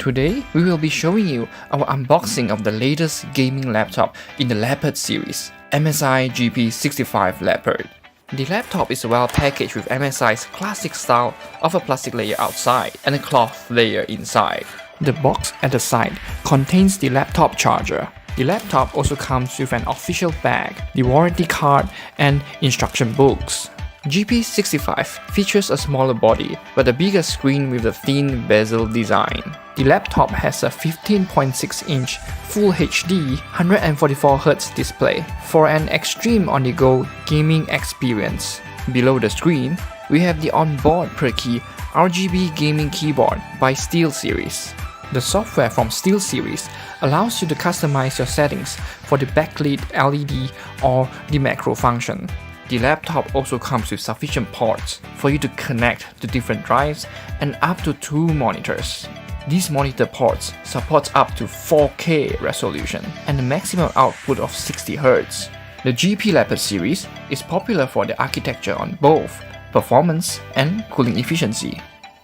Today, we will be showing you our unboxing of the latest gaming laptop in the Leopard series, MSI GP65 Leopard. The laptop is well packaged with MSI's classic style of a plastic layer outside and a cloth layer inside. The box at the side contains the laptop charger. The laptop also comes with an official bag, the warranty card, and instruction books. GP65 features a smaller body but a bigger screen with a thin bezel design. The laptop has a 15.6-inch Full HD 144Hz display for an extreme on-the-go gaming experience. Below the screen, we have the onboard per-key RGB gaming keyboard by SteelSeries. The software from SteelSeries allows you to customize your settings for the backlit LED or the macro function. The laptop also comes with sufficient ports for you to connect to different drives and up to 2 monitors. These monitor ports support up to 4K resolution and a maximum output of 60 Hz. The GP Leopard series is popular for the architecture on both performance and cooling efficiency.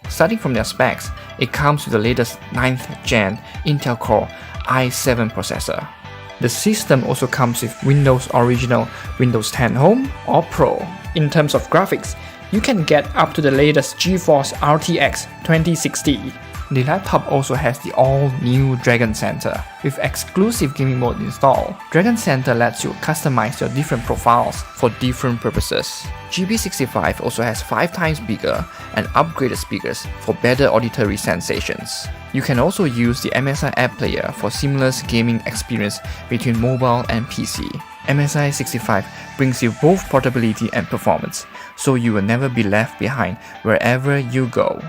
Starting from their specs, it comes with the latest 9th Gen Intel Core i7 processor. The system also comes with Windows Original, Windows 10 Home or Pro. In terms of graphics, you can get up to the latest GeForce RTX 2060. The laptop also has the all-new Dragon Center with exclusive gaming mode installed. Dragon Center lets you customize your different profiles for different purposes. GP65 also has 5 times bigger and upgraded speakers for better auditory sensations. You can also use the MSI App Player for seamless gaming experience between mobile and PC. MSI 65 brings you both portability and performance, so you will never be left behind wherever you go.